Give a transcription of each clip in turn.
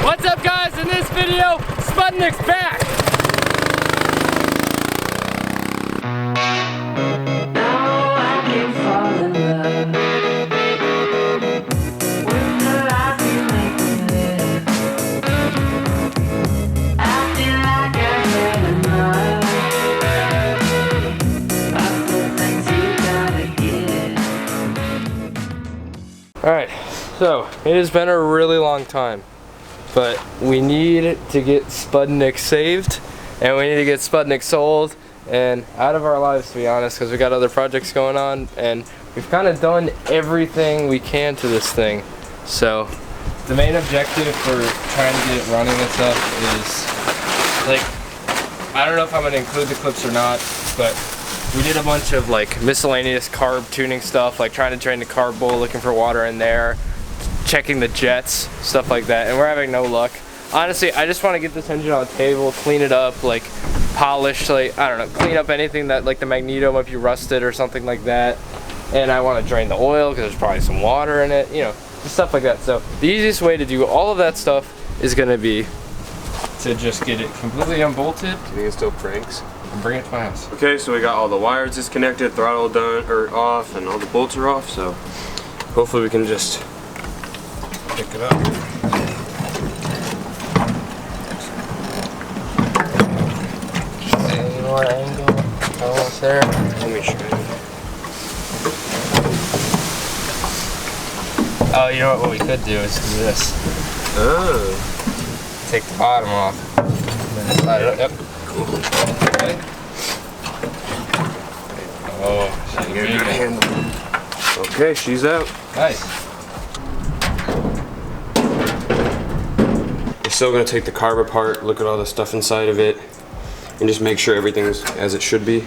What's up guys, in this video, Sputnik's back! Alright, so it has been a really long time, but we need to get Sputnik saved, and we need to get Sputnik sold and out of our lives, to be honest, because we got other projects going on, and we've kind of done everything we can to this thing. So the main objective for trying to get it running and stuff is, like, I don't know if I'm going to include the clips or not, but we did a bunch of like miscellaneous carb tuning stuff, like trying to drain the carb bowl, looking for water in there, checking the jets, stuff like that, and we're having no luck. Honestly, I just want to get this engine on the table, clean it up, like polish, like, I don't know, clean up anything that like the magneto might be rusted or something like that. And I want to drain the oil because there's probably some water in it, you know, stuff like that. So the easiest way to do all of that stuff is going to be to just get it completely unbolted. Do you think it still cranks? And bring it to my house. Okay, so we got all the wires disconnected, throttle done or off, and all the bolts are off. So hopefully we can just pick it up. Any more angle? Almost there. Let me show you. Oh, you know what we could do is do this. Oh. Take the bottom off. And then slide it up. Yep. Cool. Okay. Oh, she's Get a good handle. Okay, she's out. Nice. We're still gonna take the carb apart, look at all the stuff inside of it, and just make sure everything's as it should be.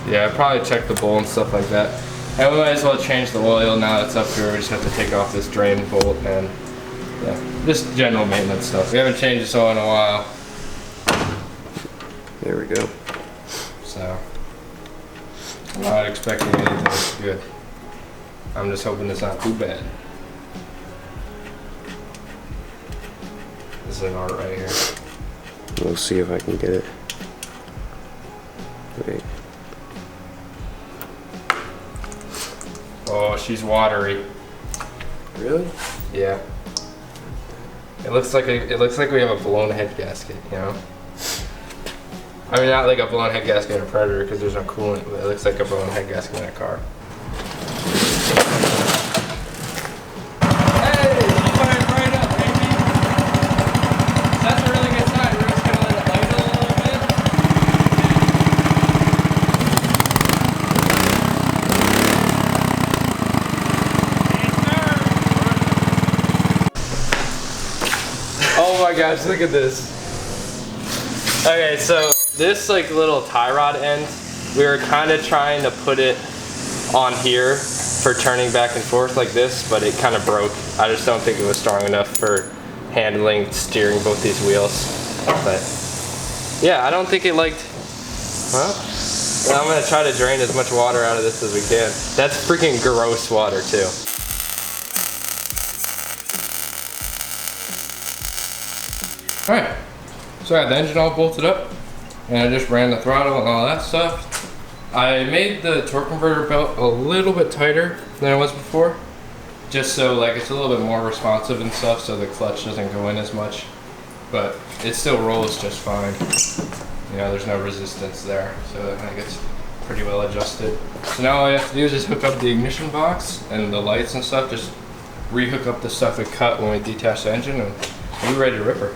Yeah, I'd probably check the bowl and stuff like that. And we might as well change the oil now that's up here. We just have to take off this drain bolt and yeah, just general maintenance stuff. We haven't changed this oil in a while. There we go. So, I'm not expecting anything good. I'm just hoping it's not too bad. This is an art right here. We'll see if I can get it. Wait. Oh, she's watery. Really? Yeah. It looks like we have a blown head gasket, you know? I mean, not like a blown head gasket in a Predator because there's no coolant, but it looks like a blown head gasket in a car. Hey, you fired right up, baby. That's a really good sign. We're just gonna let it light a little bit. Oh my gosh, look at this. Okay, so this like little tie rod end, we were kind of trying to put it on here for turning back and forth like this, but it kind of broke. I just don't think it was strong enough for handling, steering both these wheels. But yeah, I don't think it liked, well, I'm gonna try to drain as much water out of this as we can. That's freaking gross water too. All right. So I had the engine all bolted up, and I just ran the throttle and all that stuff. I made the torque converter belt a little bit tighter than it was before, just so like it's a little bit more responsive and stuff, so the clutch doesn't go in as much. But it still rolls just fine. You know, there's no resistance there, so I think it's pretty well adjusted. So now all I have to do is just hook up the ignition box and the lights and stuff, just re-hook up the stuff we cut when we detach the engine, and we'll be ready to rip her.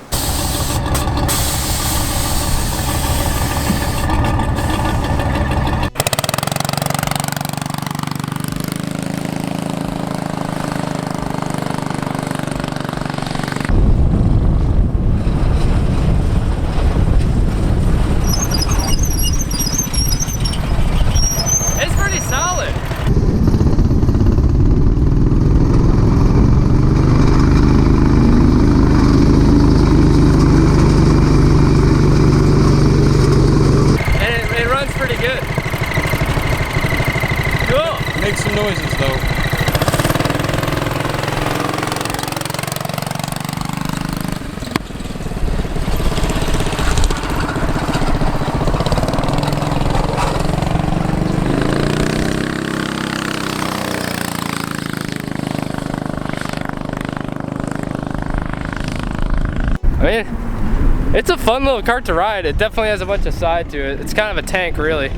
I mean, it's a fun little kart to ride. It definitely has a bunch of side to it. It's kind of a tank, really.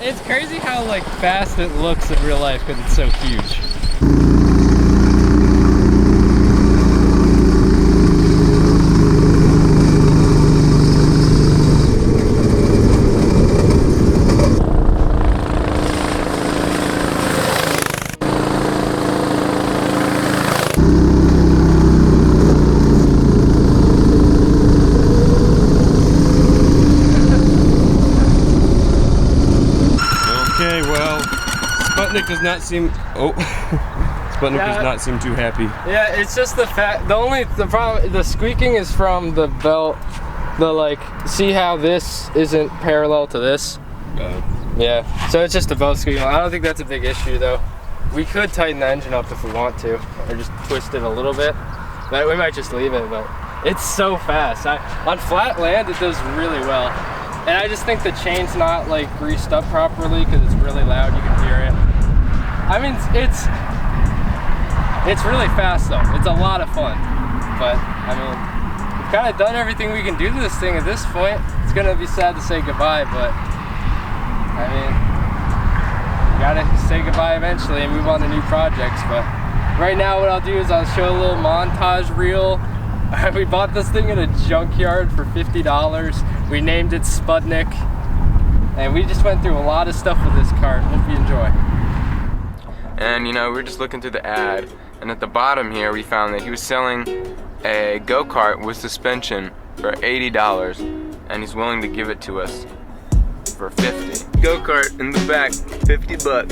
It's crazy how like fast it looks in real life because it's so huge. Okay, well, Sputnik does not seem. Oh, Sputnik does not seem too happy. Yeah, it's just the fact. The problem. The squeaking is from the belt. The like. See how this isn't parallel to this? Yeah. So it's just the belt squeaking. I don't think that's a big issue though. We could tighten the engine up if we want to, or just twist it a little bit. But we might just leave it. But it's so fast. On flat land, it does really well. And I just think the chain's not like greased up properly because it's really loud, you can hear it. I mean, it's really fast though. It's a lot of fun. But I mean, we've kind of done everything we can do to this thing at this point. It's gonna be sad to say goodbye, but I mean, you gotta say goodbye eventually and move on to new projects. But right now what I'll do is I'll show a little montage reel. We bought this thing at a junkyard for $50. We named it Sputnik. And we just went through a lot of stuff with this kart. Hope you enjoy. And you know, we were just looking through the ad, and at the bottom here we found that he was selling a go-kart with suspension for $80, and he's willing to give it to us for $50. Go-kart in the back, $50.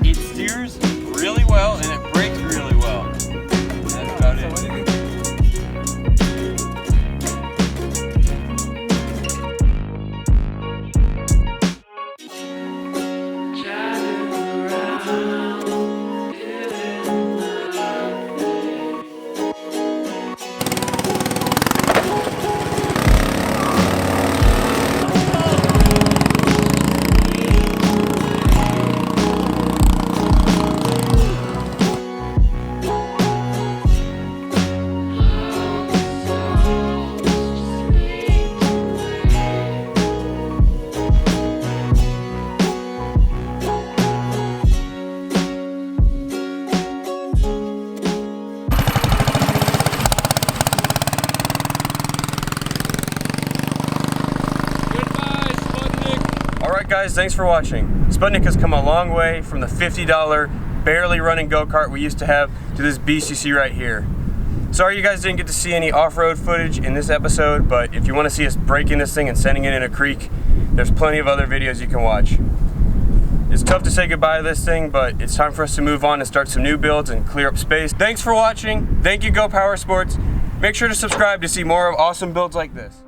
It steers really well and it brakes really well. That's about it. Alright guys, thanks for watching. Sputnik has come a long way from the $50 barely running go-kart we used to have to this beast you see right here. Sorry you guys didn't get to see any off-road footage in this episode, but if you want to see us breaking this thing and sending it in a creek, there's plenty of other videos you can watch. It's tough to say goodbye to this thing, but it's time for us to move on and start some new builds and clear up space. Thanks for watching. Thank you, Go Power Sports. Make sure to subscribe to see more of awesome builds like this.